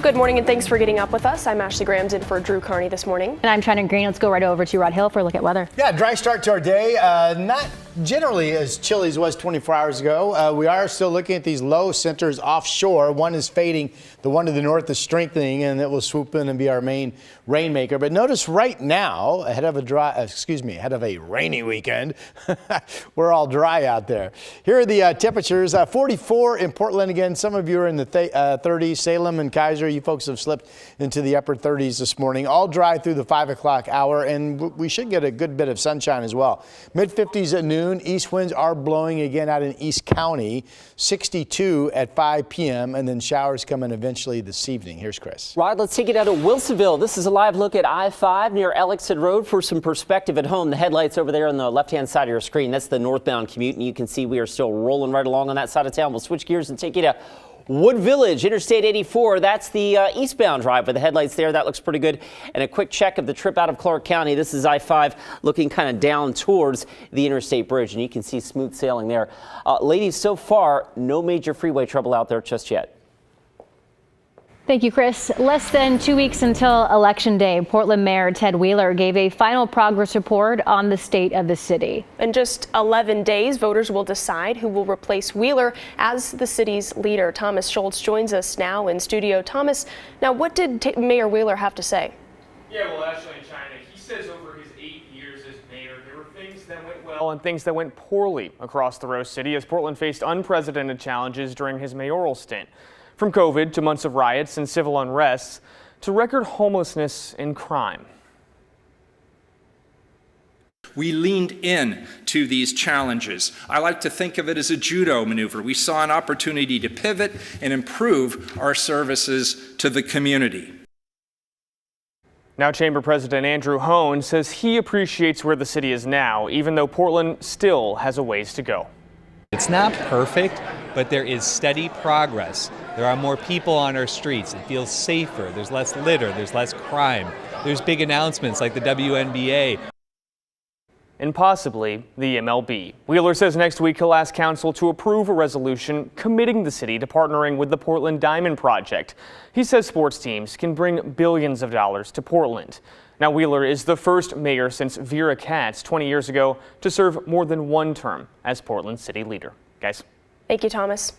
Good morning and thanks for getting up with us. I'm Ashley Grams in for Drew Carney this morning. And I'm China Green. Let's go right over to Rod Hill for a look at weather. Yeah, dry start to our day. Not generally as chilly as it was 24 hours ago. We are still looking at these low centers offshore. One is fading. The one to the north is strengthening, and it will swoop in and be our main rainmaker. But notice right now, ahead of a rainy weekend, we're all dry out there. Here are the temperatures. 44 in Portland again. Some of you are in the 30s. Salem and Kaiser, you folks have slipped into the upper 30s this morning. All dry through the 5 o'clock hour, and we should get a good bit of sunshine as well. Mid-50s at noon. East winds are blowing again out in East County. 62 at 5 p.m. and then showers coming eventually this evening. Here's Chris. Rod, let's take it out of Wilsonville. This is a live look at I-5 near Ellickson Road. For some perspective at home, the headlights over there on the left-hand side of your screen, that's the northbound commute, and you can see we are still rolling right along on that side of town. We'll switch gears and take you to Wood Village, Interstate 84. That's the eastbound drive with the headlights there. That looks pretty good. And a quick check of the trip out of Clark County. This is I-5 looking kind of down towards the Interstate Bridge, and you can see smooth sailing there. Ladies, so far, no major freeway trouble out there just yet. Thank you, Chris. Less than 2 weeks until Election Day, Portland Mayor Ted Wheeler gave a final progress report on the state of the city. In just 11 days, voters will decide who will replace Wheeler as the city's leader. Thomas Schultz joins us now in studio. Thomas, now what did Mayor Wheeler have to say? Yeah, well, Ashley and China, he says over his 8 years as mayor, there were things that went well and things that went poorly across the Rose City as Portland faced unprecedented challenges during his mayoral stint. From COVID to months of riots and civil unrest to record homelessness and crime. We leaned in to these challenges. I like to think of it as a judo maneuver. We saw an opportunity to pivot and improve our services to the community. Now Chamber President Andrew Hone says he appreciates where the city is now, even though Portland still has a ways to go. It's not perfect, but there is steady progress. There are more people on our streets. It feels safer. There's less litter. There's less crime. There's big announcements like the WNBA. And possibly the MLB. Wheeler says next week he'll ask council to approve a resolution committing the city to partnering with the Portland Diamond Project. He says sports teams can bring billions of dollars to Portland. Now, Wheeler is the first mayor since Vera Katz 20 years ago to serve more than one term as Portland city leader. Guys. Thank you, Thomas.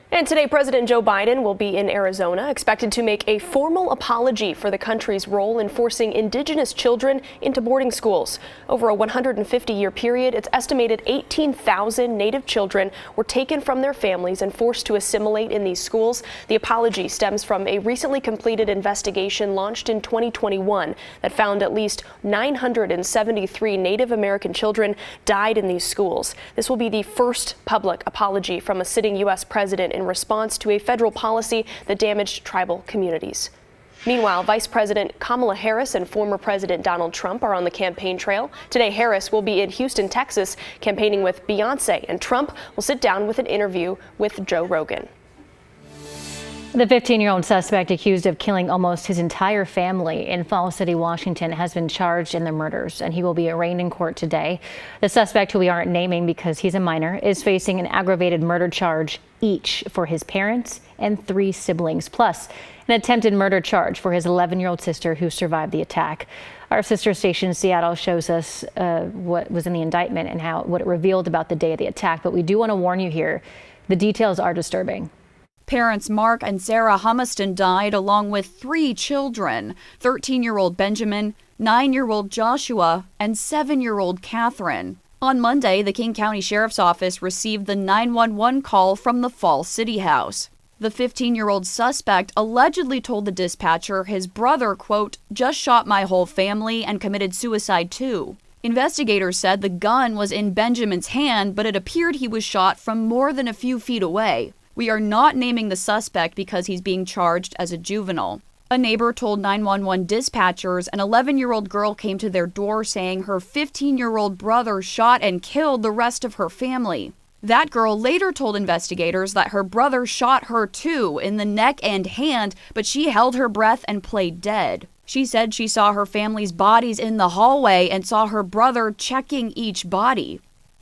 And today, President Joe Biden will be in Arizona, expected to make a formal apology for the country's role in forcing indigenous children into boarding schools. Over a 150-year period, it's estimated 18,000 Native children were taken from their families and forced to assimilate in these schools. The apology stems from a recently completed investigation launched in 2021 that found at least 973 Native American children died in these schools. This will be the first public apology from a sitting U.S. president in response to a federal policy that damaged tribal communities. Meanwhile, Vice President Kamala Harris and former President Donald Trump are on the campaign trail. Today, Harris will be in Houston, Texas, campaigning with Beyonce, and Trump will sit down with an interview with Joe Rogan. The 15-year-old suspect accused of killing almost his entire family in Falls City, Washington, has been charged in the murders, and he will be arraigned in court today. The suspect, who we aren't naming because he's a minor, is facing an aggravated murder charge each for his parents and 3 siblings, plus an attempted murder charge for his 11-year-old sister who survived the attack. Our sister station in Seattle shows us what was in the indictment and what it revealed about the day of the attack. But we do want to warn you here, the details are disturbing. Parents Mark and Sarah Humiston died along with 3 children, 13-year-old Benjamin, 9-year-old Joshua, and 7-year-old Catherine. On Monday, the King County Sheriff's Office received the 911 call from the Falls City House. The 15-year-old suspect allegedly told the dispatcher his brother, quote, just shot my whole family and committed suicide too. Investigators said the gun was in Benjamin's hand, but it appeared he was shot from more than a few feet away. We are not naming the suspect because he's being charged as a juvenile. A neighbor told 911 dispatchers an 11-year-old girl came to their door saying her 15-year-old brother shot and killed the rest of her family. That girl later told investigators that her brother shot her too in the neck and hand, but she held her breath and played dead. She said she saw her family's bodies in the hallway and saw her brother checking each body.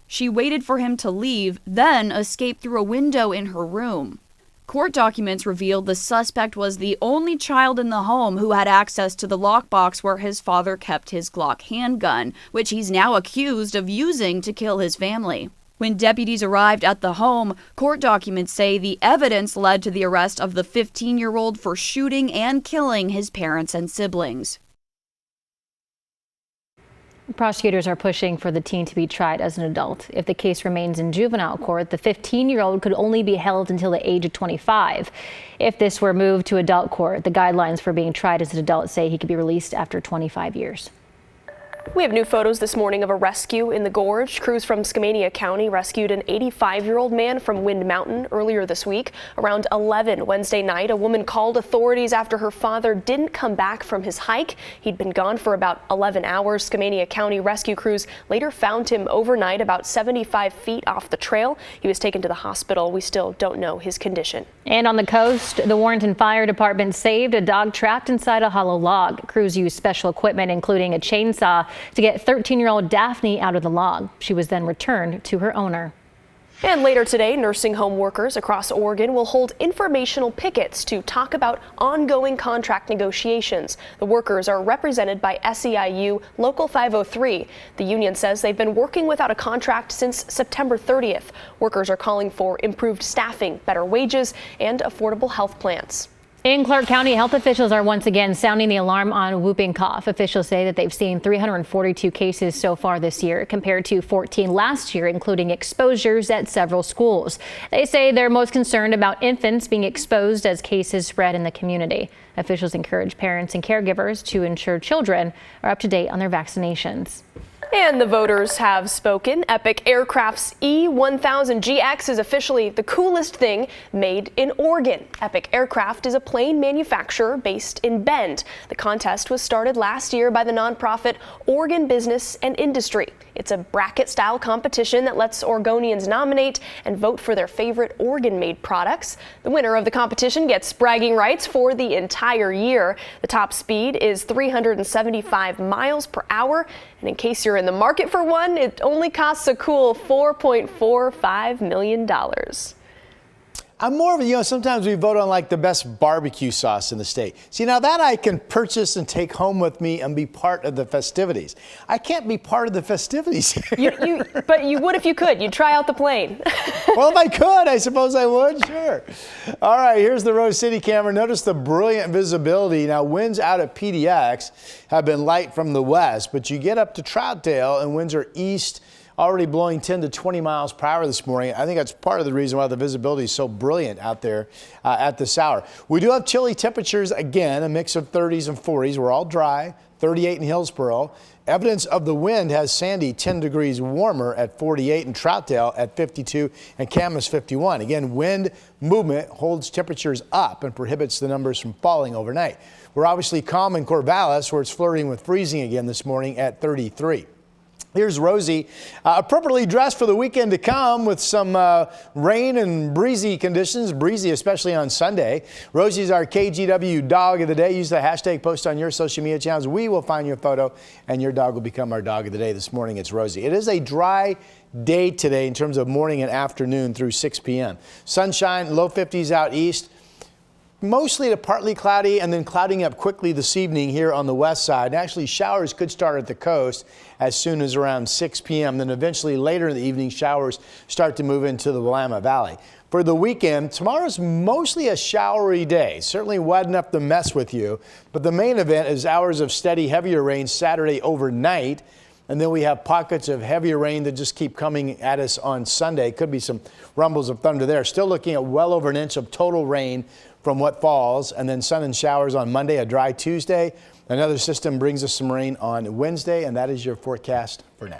She waited for him to leave, then escaped through a window in her room. Court documents revealed the suspect was the only child in the home who had access to the lockbox where his father kept his Glock handgun, which he's now accused of using to kill his family. When deputies arrived at the home, court documents say the evidence led to the arrest of the 15-year-old for shooting and killing his parents and siblings. Prosecutors are pushing for the teen to be tried as an adult. If the case remains in juvenile court, the 15-year-old could only be held until the age of 25. If this were moved to adult court, the guidelines for being tried as an adult say he could be released after 25 years. We have new photos this morning of a rescue in the gorge. Crews from Skamania County rescued an 85-year-old man from Wind Mountain earlier this week. Around 11 Wednesday night, a woman called authorities after her father didn't come back from his hike. He'd been gone for about 11 hours. Skamania County rescue crews later found him overnight about 75 feet off the trail. He was taken to the hospital. We still don't know his condition. And on the coast, the Warrenton Fire Department saved a dog trapped inside a hollow log. Crews used special equipment, including a chainsaw, to get 13-year-old Daphne out of the log. She was then returned to her owner. And later today, nursing home workers across Oregon will hold informational pickets to talk about ongoing contract negotiations. The workers are represented by SEIU Local 503. The union says they've been working without a contract since September 30th. Workers are calling for improved staffing, better wages, and affordable health plans. In Clark County, health officials are once again sounding the alarm on whooping cough. Officials say that they've seen 342 cases so far this year, compared to 14 last year, including exposures at several schools. They say they're most concerned about infants being exposed as cases spread in the community. Officials encourage parents and caregivers to ensure children are up to date on their vaccinations. And the voters have spoken. Epic Aircraft's E1000GX is officially the coolest thing made in Oregon. Epic Aircraft is a plane manufacturer based in Bend. The contest was started last year by the nonprofit Oregon Business and Industry. It's a bracket-style competition that lets Oregonians nominate and vote for their favorite Oregon-made products. The winner of the competition gets bragging rights for the entire year. The top speed is 375 miles per hour. And in case you're in the market for one, it only costs a cool $4.45 million. I'm more of a, sometimes we vote on like the best barbecue sauce in the state. See, now that I can purchase and take home with me and be part of the festivities. I can't be part of the festivities here. But you would if you could. You'd try out the plane. Well, if I could, I suppose I would, sure. All right, here's the Rose City camera. Notice the brilliant visibility. Now, winds out at PDX have been light from the west, but you get up to Troutdale and winds are east, already blowing 10 to 20 miles per hour this morning. I think that's part of the reason why the visibility is so brilliant out there at this hour. We do have chilly temperatures again, a mix of 30s and 40s. We're all dry, 38 in Hillsboro. Evidence of the wind has Sandy 10 degrees warmer at 48 and Troutdale at 52 and Camas 51. Again, wind movement holds temperatures up and prohibits the numbers from falling overnight. We're obviously calm in Corvallis, where it's flirting with freezing again this morning at 33. Here's Rosie, appropriately dressed for the weekend to come with some rain and breezy conditions, breezy especially on Sunday. Rosie's our KGW dog of the day. Use the hashtag, post on your social media channels. We will find your photo and your dog will become our dog of the day. This morning it's Rosie. It is a dry day today in terms of morning and afternoon through 6 p.m. Sunshine, low 50s out east. Mostly to partly cloudy and then clouding up quickly this evening here on the west side. And actually, showers could start at the coast as soon as around 6 p.m. Then eventually later in the evening, showers start to move into the Willamette Valley. For the weekend, tomorrow's mostly a showery day. Certainly wet enough to mess with you. But the main event is hours of steady, heavier rain Saturday overnight. And then we have pockets of heavier rain that just keep coming at us on Sunday. Could be some rumbles of thunder there. Still looking at well over an inch of total rain from what falls, and then sun and showers on Monday, a dry Tuesday. Another system brings us some rain on Wednesday, and that is your forecast for now.